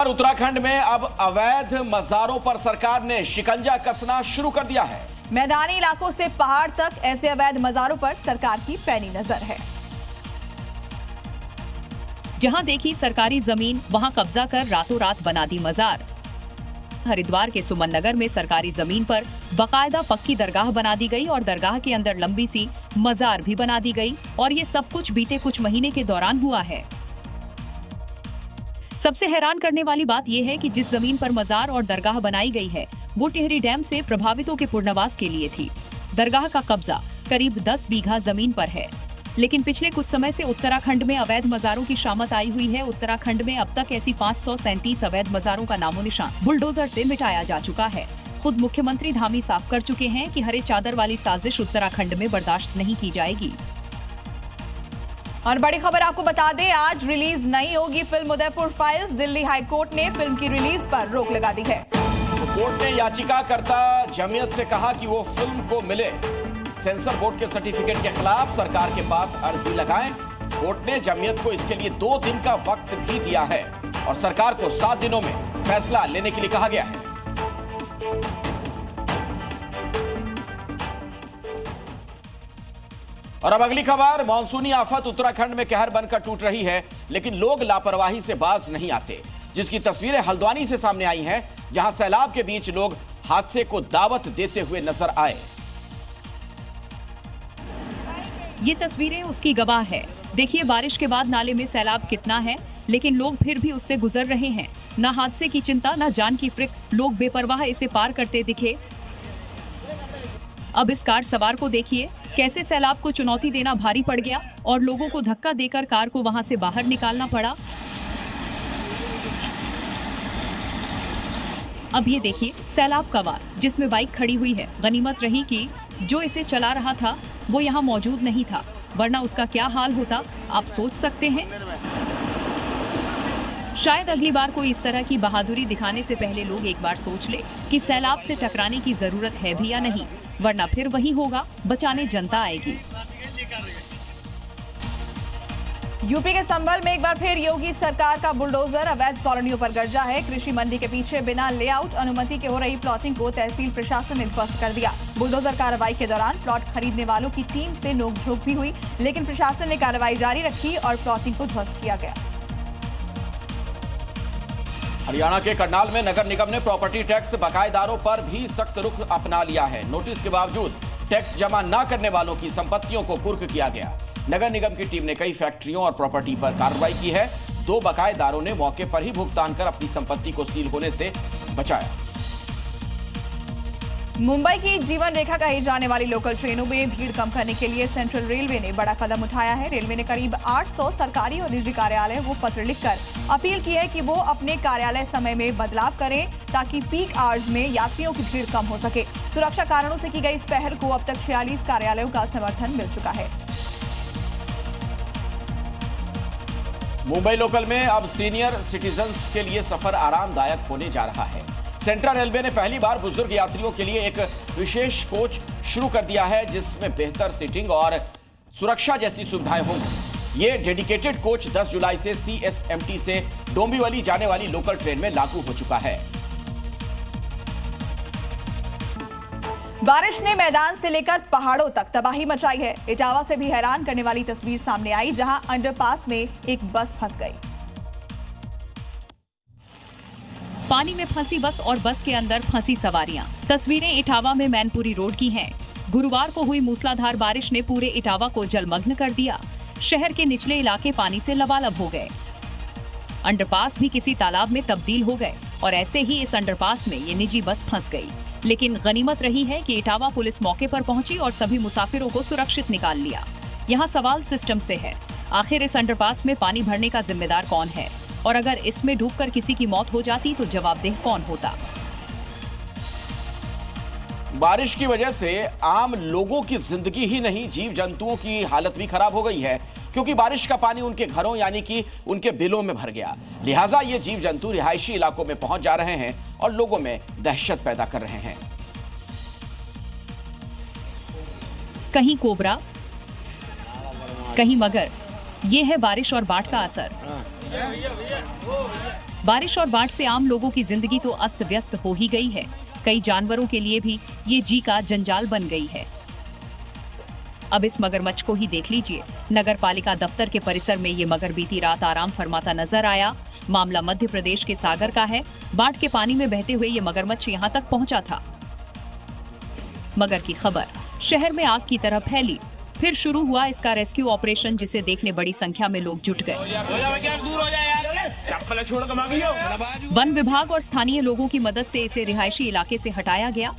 उत्तराखंड में अब अवैध मज़ारों पर सरकार ने शिकंजा कसना शुरू कर दिया है। मैदानी इलाकों से पहाड़ तक ऐसे अवैध मज़ारों पर सरकार की पैनी नजर है। जहां देखी सरकारी जमीन वहां कब्जा कर रातों रात बना दी मज़ार। हरिद्वार के सुमन नगर में सरकारी जमीन पर बाकायदा पक्की दरगाह बना दी गई और दरगाह के अंदर लंबी सी मज़ार भी बना दी गई और ये सब कुछ बीते कुछ महीने के दौरान हुआ है। सबसे हैरान करने वाली बात यह है कि जिस जमीन पर मज़ार और दरगाह बनाई गई है वो टिहरी डैम से प्रभावितों के पुनर्वास के लिए थी। दरगाह का कब्जा करीब 10 बीघा जमीन पर है, लेकिन पिछले कुछ समय से उत्तराखंड में अवैध मज़ारों की शामत आई हुई है। उत्तराखंड में अब तक ऐसी 537 अवैध मज़ारों का नामो निशान बुलडोजर से मिटाया जा चुका है। खुद मुख्यमंत्री धामी साफ कर चुके हैं कि हरे चादर वाली साजिश उत्तराखंड में बर्दाश्त नहीं की जाएगी। और बड़ी खबर आपको बता दें, आज रिलीज नहीं होगी film Udaipur files. Delhi high court ने फिल्म की रिलीज पर रोक लगा दी है। कोर्ट ने याचिकाकर्ता जमीयत से कहा कि वो फिल्म को मिले सेंसर बोर्ड के सर्टिफिकेट के खिलाफ सरकार के पास अर्जी लगाएं। कोर्ट ने जमीयत को इसके लिए 2 दिन का वक्त भी दिया है और सरकार को 7 दिनों में फैसला लेने के लिए कहा गया है। और अब अगली खबर, मानसूनी आफत उत्तराखंड में कहर बनकर टूट रही है, लेकिन लोग लापरवाही से बाज नहीं आते, जिसकी तस्वीरें हल्द्वानी से सामने आई हैं, जहां सैलाब के बीच लोग हादसे को दावत देते हुए नजर आए। ये तस्वीरें उसकी गवाह है। देखिए बारिश के बाद नाले में सैलाब कितना है, लेकिन लोग फिर भी उससे गुजर रहे हैं। न हादसे की चिंता, न जान की फिक्र, लोग बेपरवाह इसे पार करते दिखे। अब इस कार सवार को देखिए, कैसे सैलाब को चुनौती देना भारी पड़ गया और लोगों को धक्का देकर कार को वहां से बाहर निकालना पड़ा। अब ये देखिए सैलाब का वार, जिसमें बाइक खड़ी हुई है। गनीमत रही कि जो इसे चला रहा था वो यहाँ मौजूद नहीं था, वरना उसका क्या हाल होता आप सोच सकते हैं। शायद अगली बार कोई इस तरह की बहादुरी दिखाने से पहले लोग एक बार सोच ले कि सैलाब से टकराने की जरूरत है भी या नहीं, वरना फिर वही होगा, बचाने जनता आएगी। यूपी के संभल में एक बार फिर योगी सरकार का बुलडोजर अवैध कॉलोनियों पर गरजा है। कृषि मंडी के पीछे बिना लेआउट अनुमति के हो रही प्लॉटिंग को तहसील प्रशासन ने ध्वस्त कर दिया। बुलडोजर कार्रवाई के दौरान प्लॉट खरीदने वालों की टीम से नोकझोंक भी हुई, लेकिन प्रशासन ने कार्रवाई जारी रखी और प्लॉटिंग को ध्वस्त किया गया। हरियाणा के करनाल में नगर निगम ने प्रॉपर्टी टैक्स बकायेदारों पर भी सख्त रुख अपना लिया है। नोटिस के बावजूद टैक्स जमा न करने वालों की संपत्तियों को कुर्क किया गया। नगर निगम की टीम ने कई फैक्ट्रियों और प्रॉपर्टी पर कार्रवाई की है। 2 बकायेदारों ने मौके पर ही भुगतान कर अपनी संपत्ति को सील होने से बचाया। मुंबई की जीवन रेखा कही जाने वाली लोकल ट्रेनों में भीड़ कम करने के लिए सेंट्रल रेलवे ने बड़ा कदम उठाया है। रेलवे ने करीब 800 सरकारी और निजी कार्यालय को पत्र लिखकर अपील की है कि वो अपने कार्यालय समय में बदलाव करें, ताकि पीक आवर्स में यात्रियों की भीड़ कम हो सके। सुरक्षा कारणों से की गई इस पहल को अब तक 46 कार्यालयों का समर्थन मिल चुका है। मुंबई लोकल में अब सीनियर सिटीजन्स के लिए सफर आरामदायक होने जा रहा है। सेंट्रल रेलवे ने पहली बार बुजुर्ग यात्रियों के लिए एक विशेष कोच शुरू कर दिया है, जिसमें बेहतर सीटिंग और सुरक्षा जैसी सुविधाएं होंगी। ये डेडिकेटेड कोच 10 जुलाई से CSMT से डोंबिवली जाने वाली लोकल ट्रेन में लागू हो चुका है। बारिश ने मैदान से लेकर पहाड़ों तक तबाही मचाई है। इटावा से भी हैरान करने वाली तस्वीर सामने आई, जहां अंडरपास में एक बस फंस गई। पानी में फंसी बस और बस के अंदर फंसी सवारियां। तस्वीरें इटावा में मैनपुरी रोड की हैं। गुरुवार को हुई मूसलाधार बारिश ने पूरे इटावा को जलमग्न कर दिया। शहर के निचले इलाके पानी से लबालब हो गए। अंडरपास भी किसी तालाब में तब्दील हो गए और ऐसे ही इस अंडरपास में ये निजी बस फंस गई। लेकिन गनीमत रही है कि इटावा पुलिस मौके पर पहुंची और सभी मुसाफिरों को सुरक्षित निकाल लिया। यहाँ सवाल सिस्टम से है, आखिर इस अंडरपास में पानी भरने का जिम्मेदार कौन है, और अगर इसमें डूबकर किसी की मौत हो जाती तो जवाबदेह कौन होता। बारिश की वजह से आम लोगों की जिंदगी ही नहीं, जीव जंतुओं की हालत भी खराब हो गई है, क्योंकि बारिश का पानी उनके घरों यानी कि उनके बिलों में भर गया। लिहाजा ये जीव जंतु रिहायशी इलाकों में पहुंच जा रहे हैं और लोगों में दहशत पैदा कर रहे हैं। कहीं कोबरा, कहीं मगर, ये है बारिश और बाढ़ का असर। बारिश और बाढ़ से आम लोगों की जिंदगी तो अस्त व्यस्त हो ही गई है। कई जानवरों के लिए भी ये जी का जंजाल बन गई है। अब इस मगरमच्छ को ही देख लीजिए। नगर पालिका दफ्तर के परिसर में ये मगर बीती रात आराम फरमाता नजर आया। मामला मध्य प्रदेश के सागर का है। बाढ़ के पानी में बहते हुए ये मगरमच्छ यहाँ तक पहुंचा था। मगर की खबर शहर में आग की तरह फैली। फिर शुरू हुआ इसका रेस्क्यू ऑपरेशन, जिसे देखने बड़ी संख्या में लोग जुट गए। वन विभाग और स्थानीय लोगों की मदद से इसे रिहायशी इलाके से हटाया गया।